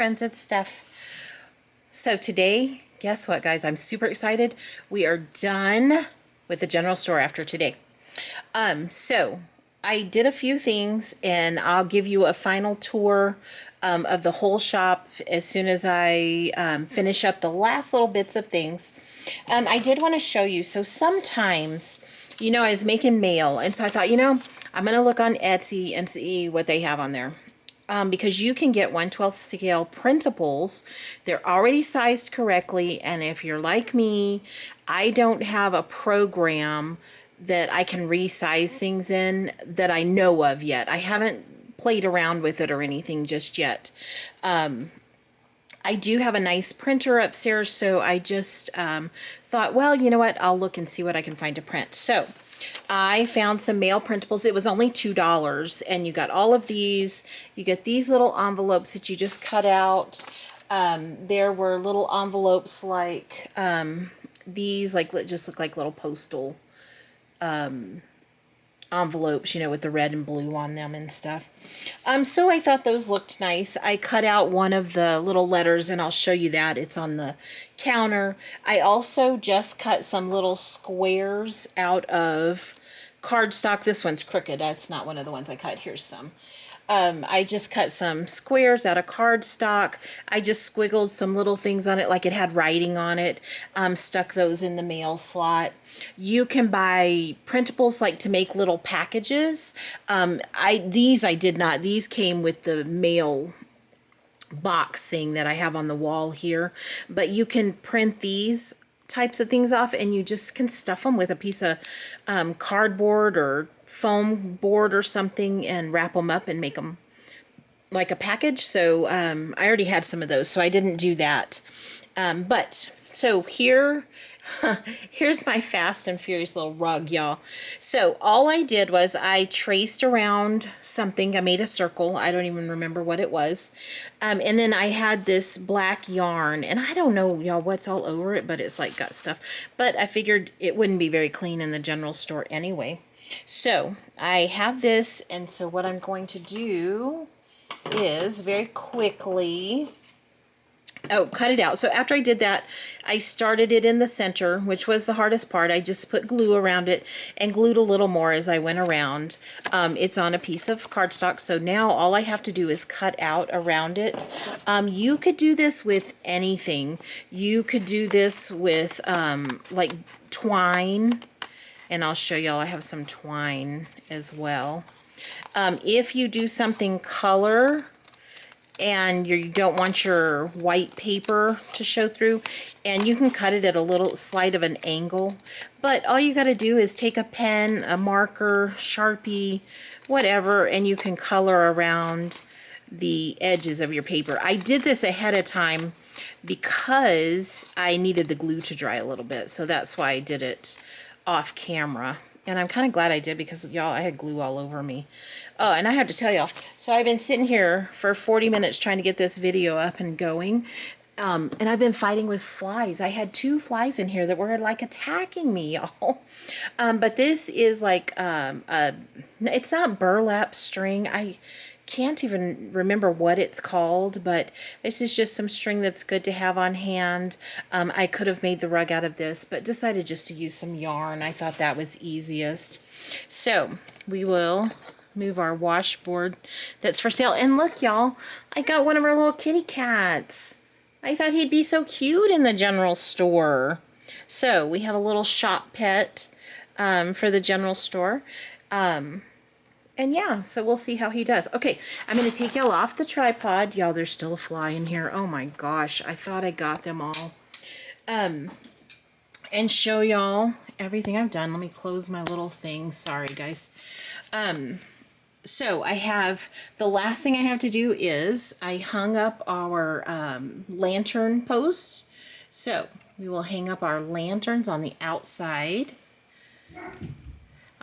Friends, it's Steph. So today, guess what, guys? I'm super excited. We are done with the general store after today. So I did a few things, and I'll give you a final tour of the whole shop as soon as I finish up the last little bits of things. I did want to show you. So sometimes, I was making mail, and so I thought, I'm going to look on Etsy and see what they have on there. Because you can get 1/12 scale printables. They're already sized correctly, and if you're like me, I don't have a program that I can resize things in that I know of yet. I haven't played around with it or anything just yet. I do have a nice printer upstairs, so I just thought, well, you know what? I'll look and see what I can find to print. So I found some mail printables. It was only $2, and you got all of these. You get these little envelopes that you just cut out. There were little envelopes like these, like just look like little postal envelopes, with the red and blue on them and stuff. So I thought those looked nice. I cut out one of the little letters, and I'll show you that. It's on the counter. I also just cut some little squares out of cardstock. This one's crooked. That's not one of the ones I cut. Here's some. I just cut some squares out of cardstock. I just squiggled some little things on it like it had writing on it. Stuck those in the mail slot. You can buy printables like to make little packages. These I did not. These came with the mail box thing that I have on the wall here. But you can print these types of things off, and you just can stuff them with a piece of cardboard or foam board or something and wrap them up and make them like a package. So I already had some of those, so I didn't do that. So here's my Fast and Furious little rug, y'all. So all I did was I traced around something. I made a circle. I don't even remember what it was. And then I had this black yarn, and I don't know, y'all, what's all over it, but it's like got stuff. But I figured it wouldn't be very clean in the general store anyway. So I have this, and so what I'm going to do is very quickly, cut it out. So after I did that, I started it in the center, which was the hardest part. I just put glue around it and glued a little more as I went around. It's on a piece of cardstock, so now all I have to do is cut out around it. You could do this with anything. You could do this with like twine, and I'll show y'all. I have some twine as well. If you do something color and you don't want your white paper to show through, and you can cut it at a little slight of an angle, but all you got to do is take a pen, a marker, Sharpie, whatever, and you can color around the edges of your paper. I did this ahead of time because I needed the glue to dry a little bit, so that's why I did it off camera. And I'm kind of glad I did, because y'all, I had glue all over me. Oh, and I have to tell y'all, so I've been sitting here for 40 minutes trying to get this video up and going. And I've been fighting with flies. I had 2 flies in here that were like attacking me, y'all. But this is like, it's not burlap string. I can't even remember what it's called, but this is just some string that's good to have on hand. I could have made the rug out of this, but decided just to use some yarn. I thought that was easiest. So we will move our washboard that's for sale. And look, y'all, I got one of our little kitty cats. I thought he'd be so cute in the general store. So we have a little shop pet for the general store. And yeah, so we'll see how he does. Okay, I'm going to take y'all off the tripod. Y'all, there's still a fly in here. Oh my gosh, I thought I got them all. And show y'all everything I've done. Let me close my little thing. Sorry, guys. So I have, the last thing I have to do is I hung up our lantern posts. So we will hang up our lanterns on the outside.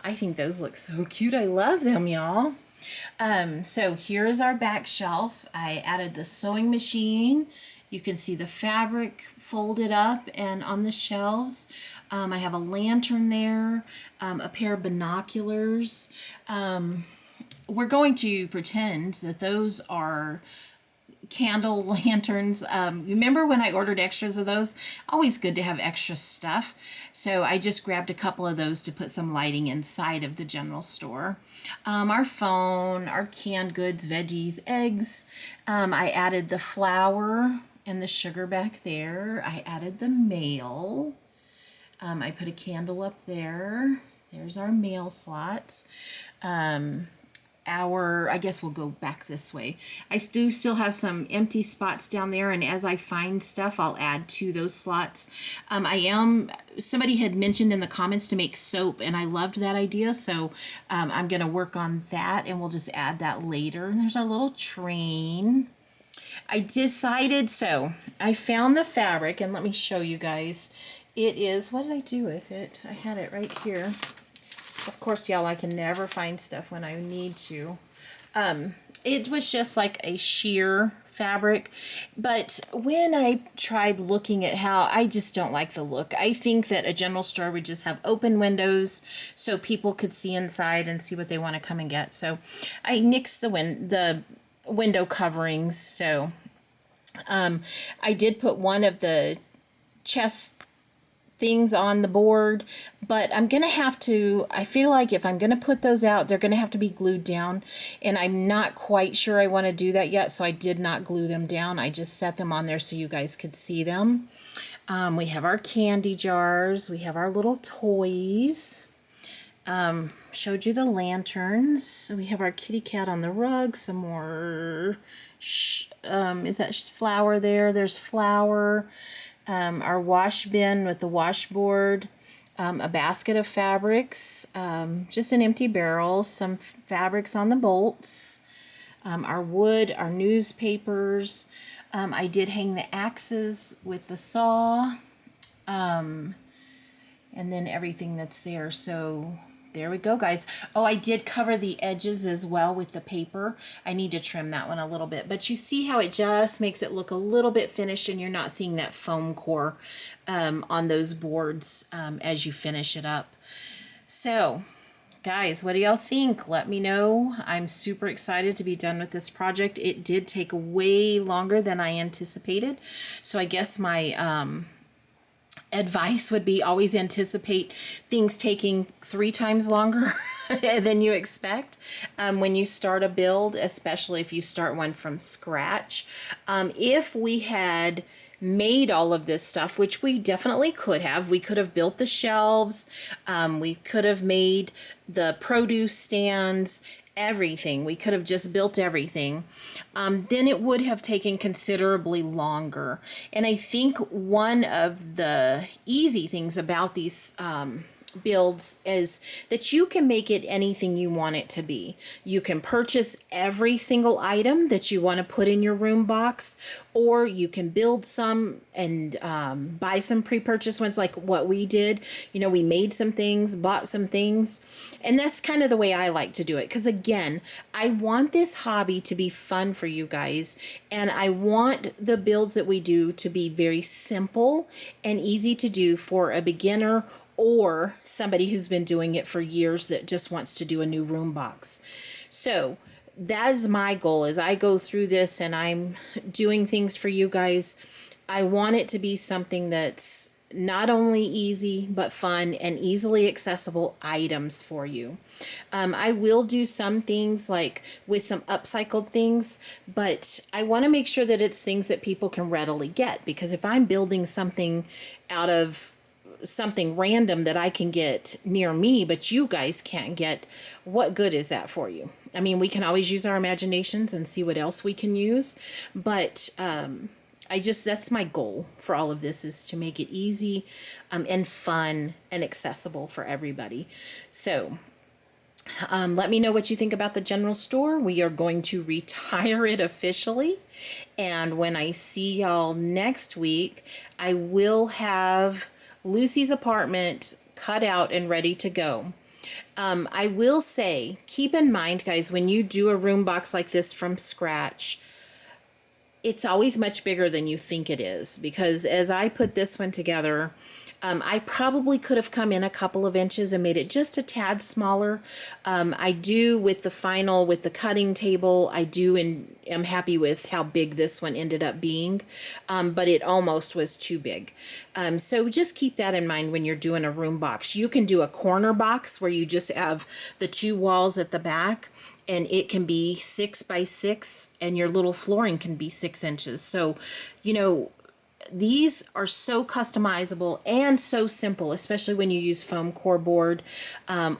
I think those look so cute. I love them, y'all. So here is our back shelf. I added the sewing machine. You can see the fabric folded up and on the shelves. I have a lantern there, a pair of binoculars. We're going to pretend that those are candle lanterns. Remember when I ordered extras of those? Always good to have extra stuff. So I just grabbed a couple of those to put some lighting inside of the general store. Our phone, our canned goods, veggies, eggs. I added the flour and the sugar back there. I added the mail. I put a candle up there. There's our mail slots. I guess we'll go back this way. I do still have some empty spots down there, and as I find stuff, I'll add to those slots. Somebody had mentioned in the comments to make soap, and I loved that idea, so I'm going to work on that, and we'll just add that later. And there's our little train. I found the fabric, and let me show you guys. It is, what did I do with it? I had it right here. Of course, y'all, I can never find stuff when I need to. It was just like a sheer fabric, but when I tried looking at how, I just don't like the look. I think that a general store would just have open windows so people could see inside and see what they want to come and get. So I nixed the window coverings. So I did put one of the chest things on the board, but I'm gonna have to, I feel like if I'm gonna put those out, they're gonna have to be glued down, and I'm not quite sure I want to do that yet, so I did not glue them down. I just set them on there so you guys could see them. We have our candy jars, we have our little toys, showed you the lanterns, so we have our kitty cat on the rug, some more is that flour there? There's flour. Our wash bin with the washboard, a basket of fabrics, just an empty barrel, some fabrics on the bolts, our wood, our newspapers. I did hang the axes with the saw, and then everything that's there. So there we go, guys. Oh, I did cover the edges as well with the paper. I need to trim that one a little bit, but you see how it just makes it look a little bit finished, and you're not seeing that foam core on those boards as you finish it up. So guys, what do y'all think? Let me know. I'm super excited to be done with this project. It did take way longer than I anticipated, so I guess my advice would be always anticipate things taking 3 times longer than you expect when you start a build, especially if you start one from scratch. If we had made all of this stuff, which we definitely could have, we could have built the shelves, we could have made the produce stands, everything. We could have just built everything. Then it would have taken considerably longer. And I think one of the easy things about these builds is that you can make it anything you want it to be. You can purchase every single item that you want to put in your room box, or you can build some and buy some pre-purchased ones like what we did. You know, we made some things, bought some things, and that's kind of the way I like to do it, because again, I want this hobby to be fun for you guys, and I want the builds that we do to be very simple and easy to do for a beginner or somebody who's been doing it for years that just wants to do a new room box. So that is my goal. As I go through this and I'm doing things for you guys, I want it to be something that's not only easy but fun and easily accessible items for you. I will do some things like with some upcycled things, but I want to make sure that it's things that people can readily get, because if I'm building something out of something random that I can get near me, but you guys can't get, what good is that for you? I mean, we can always use our imaginations and see what else we can use, but that's my goal for all of this, is to make it easy and fun and accessible for everybody. So let me know what you think about the general store. We are going to retire it officially, and when I see y'all next week, I will have Lucy's apartment cut out and ready to go. I will say, keep in mind, guys, when you do a room box like this from scratch, it's always much bigger than you think it is, because as I put this one together, I probably could have come in a couple of inches and made it just a tad smaller. I do with the final, with the cutting table, I do and am happy with how big this one ended up being, but it almost was too big. So just keep that in mind when you're doing a room box. You can do a corner box where you just have the two walls at the back, and it can be 6 by 6, and your little flooring can be 6 inches. So, you know, these are so customizable and so simple, especially when you use foam core board.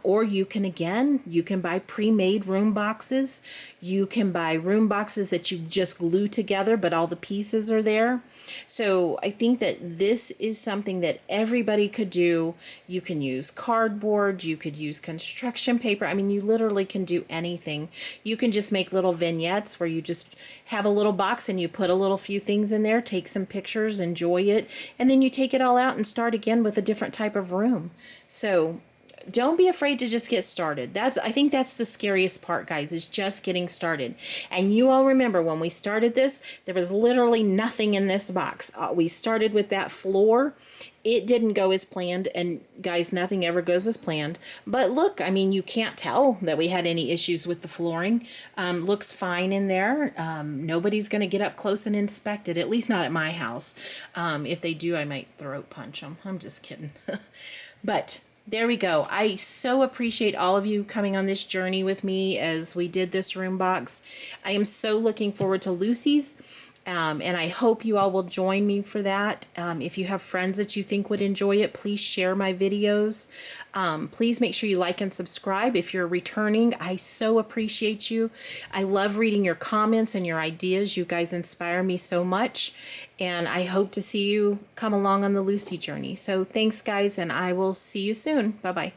Or you can, again, you can buy pre-made room boxes. You can buy room boxes that you just glue together, but all the pieces are there. So I think that this is something that everybody could do. You can use cardboard, you could use construction paper. I mean, you literally can do anything. You can just make little vignettes where you just have a little box and you put a little few things in there, take some pictures, enjoy it, and then you take it all out and start again with a different type of room. So don't be afraid to just get started. I think that's the scariest part, guys, is just getting started. And you all remember when we started this, there was literally nothing in this box. We started with that floor. It didn't go as planned, and guys, nothing ever goes as planned. But look, I mean, you can't tell that we had any issues with the flooring. Looks fine in there. Nobody's going to get up close and inspect it, at least not at my house. If they do, I might throat punch them. I'm just kidding. But there we go. I so appreciate all of you coming on this journey with me as we did this room box. I am so looking forward to Lucy's. And I hope you all will join me for that. If you have friends that you think would enjoy it, please share my videos. Please make sure you like and subscribe. If you're returning, I so appreciate you. I love reading your comments and your ideas. You guys inspire me so much. And I hope to see you come along on the Lucy journey. So thanks, guys, and I will see you soon. Bye-bye.